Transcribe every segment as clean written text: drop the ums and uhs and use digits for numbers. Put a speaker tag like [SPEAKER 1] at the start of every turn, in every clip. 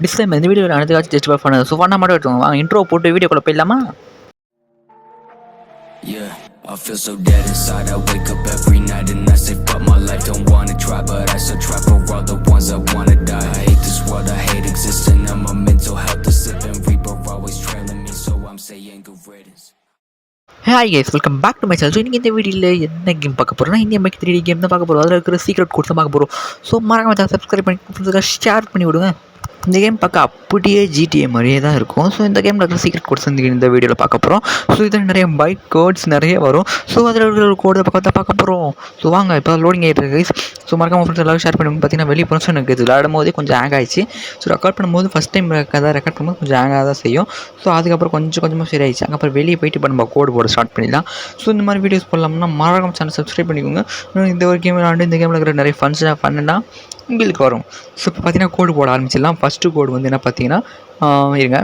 [SPEAKER 1] Disclaimer இந்த வீடியோவில் அனைத்துக்காச்சும் just for fun. So ஃபன்னாக மட்டும் எடுத்துக்கோங்க. வாங்க இன்ட்ரோ போட்டு வீடியோக்குள்ள போயிடலாமா?
[SPEAKER 2] Yeah, I feel so dead inside. I wake up every night and I say fuck my life. Don't wanna try, but I still try for all the ones that wanna die. I hate this world, I hate existing, and my mental health is slipping. Reaper always trailing me, so I'm saying good riddance.
[SPEAKER 1] Hi guys, welcome back to my channel. So இன்றைக்கி இந்த வீடியோவில் என்ன game பார்க்க போகிறோம்னா, Indian bike 3D game தான் பார்க்க போகிறோம். அதில் இருக்கிற சீக்ரெட் கோர்ஸ் தான் பார்க்க போகிறோம். ஸோ மறக்காம சேனல் சப்ஸ்கிரைப் பண்ணி ஷேர் பண்ணி விடுங்க. இந்த கேம் பார்க்க அப்படியே GTA மாதிரியே தான் இருக்கும். ஸோ இந்த கேமில் இருக்கிற சீக்ரெட் கோட்ஸ் வந்து இந்த வீடியோவில் பார்க்க போகிறோம். ஸோ இதில் நிறைய பைக் கோட்ஸ் நிறைய வரும். ஸோ அதில் இருக்கிற கோடை பார்க்க போகிறோம். ஸோ வாங்க இப்போ லோடிங் ஆகிட்டு இருக்கு கைஸ். ஸோ மறக்காம ஃப்ரெண்ட்ஸ் எல்லாரும் ஷேர் பண்ணி பார்த்தீங்கன்னா வெளியே போனோம். ஸோ எனக்கு இது விளையாடும் போதே கொஞ்சம் ஹேங் ஆகிடுச்சு. ஸோ ரெக்கார்ட் பண்ணும்போது ஃபஸ்ட் டைம் ரெக்கார்ட் பண்ணும்போது கொஞ்சம் ஹேங்காக தான் செய்யும். ஸோ அதுக்கப்புறம் கொஞ்சமாக சரி ஆயிடுச்சு. அப்புறம் வெளியே போயிட்டு இப்போ நம்ம கோடு போட ஸ்டார்ட் பண்ணிடலாம். ஸோ இந்த மாதிரி வீடியோஸ் போடலாம்னா மறக்காம சேனல் சப்ஸ்கிரைப் பண்ணிக்கோங்க. இந்த ஒரு கேம் விளாண்டு இந்த கேமில் இருக்கிற நிறைய ஃபன்னா உங்களுக்கு வரும். ஸோ இப்போ பார்த்தீங்கன்னா கோடு போட ஆரம்பிச்சிடலாம். ஃபஸ்ட்டு கோடு வந்து என்ன பார்த்தீங்கன்னா இருங்க.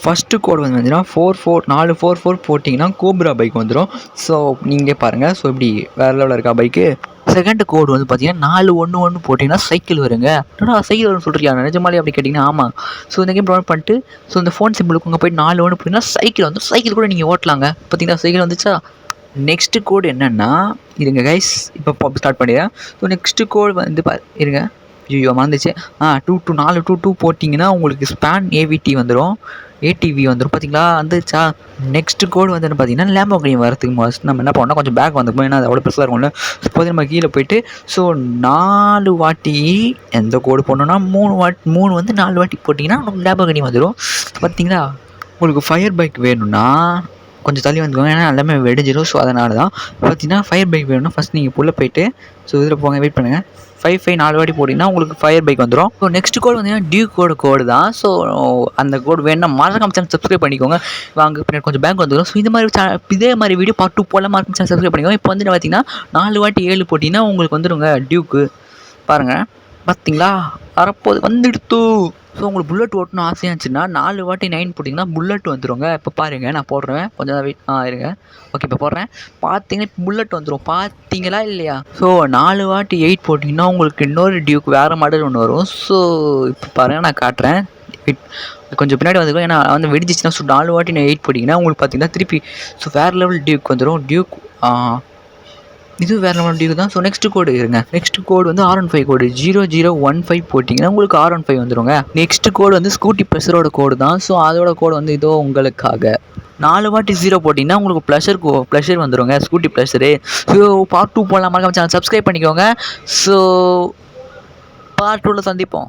[SPEAKER 1] ஃபஸ்ட்டு கோடு வந்து பார்த்தீங்கன்னா 444 போட்டிங்கன்னா கோப்ரா பைக் வந்துடும். ஸோ நீங்களே பாருங்கள். ஸோ இப்படி வேறு லெவலில் இருக்கா பைக்கு. செகண்ட் கோடு வந்து பார்த்தீங்கன்னா 411 போட்டிங்கன்னா சைக்கிள் வருங்க. சைக்கிள் வரும்னு சொல்கிறீங்க நிஜமாலே அப்படி கேட்டிங்கன்னா ஆமாம். ஸோ இந்த கேம் டவுன்லோட் பண்ணிட்டு ஸோ இந்த ஃபோன் சிம்பிளுக்கு உங்கள் போய்ட்டு 411 போட்டிங்கன்னா சைக்கிள் வந்து சைக்கிள் கூட நீங்கள் ஓட்டலாங்க. பார்த்தீங்கன்னா சைக்கிள் வந்துச்சா. நெக்ஸ்ட்டு கோடு என்னென்னா இருங்க கைஸ், இப்போ ஸ்டார்ட் பண்ணிடுறேன். ஸோ நெக்ஸ்ட்டு கோடு வந்து இருங்க. ஐயோ மறந்துச்சு. 422 போட்டிங்கன்னா உங்களுக்கு ஸ்பேன் ஏவிடி வந்துடும், ஏடிவி வந்துடும். பார்த்தீங்களா வந்துச்சா. நெக்ஸ்ட்டு கோடு வந்து பார்த்தீங்கன்னா லேம்போகினி வரதுக்கு மோஸ்ட் நம்ம என்ன பண்ணோம்னா கொஞ்சம் பேக் வந்துருப்போம். ஏன்னா அது அவ்வளோ பெருசாக இருக்கும்ல. இப்போது நம்ம கீழே போயிட்டு ஸோ 4 வாட்டி எந்த கோடு போடணுன்னா 3 வந்து 4 வாட்டி போட்டிங்கன்னா உங்களுக்கு லேம்போகினி வந்துடும். பார்த்தீங்களா. உங்களுக்கு ஃபயர் பைக் வேணும்னா கொஞ்சம் தள்ளி வந்துக்கோங்க. ஏன்னா எல்லாமே வெடிஞ்சிடும். ஸோ அதனால தான் பார்த்தீங்கன்னா ஃபயர் பைக் வேணும்னா ஃபஸ்ட் நீங்கள் உள்ளே போயிட்டு ஸோ இதில் போங்க, வெயிட் பண்ணுங்கள். 4 வாட்டி போட்டிங்கன்னா உங்களுக்கு ஃபயர் பைக் வந்துடும். ஸோ நெக்ஸ்ட் கோடு வந்தீங்கன்னா டியூக்கோட கோடு தான். ஸோ அந்த கோடு வேணும்னா மறக்காம சேனல் சப்ஸ்கிரைப் பண்ணிக்கோங்க. வாங்க பின்னாடி கொஞ்சம் பேங்க் வந்துடும். ஸோ இந்த மாதிரி இதே மாதிரி வீடியோ பார்ட் 2 போல மறக்காம சேனல் சப்ஸ்கிரைப் பண்ணிக்கோங்க. இப்போ வந்து பார்த்தீங்கன்னா 4 வாட்டி 7 போட்டிங்கன்னா உங்களுக்கு வந்துடுங்க டியூக்கு. பாருங்கள் பார்த்தீங்களா வரப்போது வந்துடுத்து. ஸோ உங்களுக்கு புல்லட் ஓட்டணும் ஆசையாக இருந்துச்சுன்னா 4 வாட்டி 9 போட்டிங்கன்னா புல்லட் வந்துடுங்க. இப்போ பாருங்கள் நான் போடுறேன் கொஞ்சம் வெயிட் இருங்க. ஓகே இப்போ போடுறேன். பார்த்தீங்கன்னா இப்போ புல்லட் வந்துடும். பார்த்தீங்களா இல்லையா. ஸோ 4 வாட்டி 8 போட்டிங்கன்னா உங்களுக்கு இன்னொரு டியூக் வேறு மாடல் ஒன்று வரும். ஸோ இப்போ பாருங்கள் நான் காட்டுறேன். கொஞ்சம் பின்னாடி வந்துருக்கோம். ஏன்னா வந்து வெடிச்சிச்சுன்னா ஸோ 4 வாட்டி 8 போட்டிங்கன்னா உங்களுக்கு பார்த்தீங்கன்னா திருப்பி ஸோ வேறு லெவல் டியூக் வந்துடும். டியூக் இது வேறு லெவல் டியூக் தான். ஸோ நெக்ஸ்ட் கோடு இருங்க. நெக்ஸ்ட் கோடு வந்து R15 கோடு 0015 போட்டிங்கன்னா உங்களுக்கு R15 வந்துடுங்க. நெக்ஸ்ட் கோடு வந்து ஸ்கூட்டி ப்ளஸரோட கோடு தான். ஸோ அதோட கோடு வந்து இதோ உங்களுக்காக 4 வாட்டி 0 போட்டிங்கன்னா உங்களுக்கு ப்ளஷர் வந்துடுங்க. Scooty pleasure. ஸோ பார்ட் 2 போடலாம். மறக்காம சேனல் சப்ஸ்கிரைப் பண்ணிக்கோங்க. ஸோ பார்ட் 2ல சந்திப்போம்.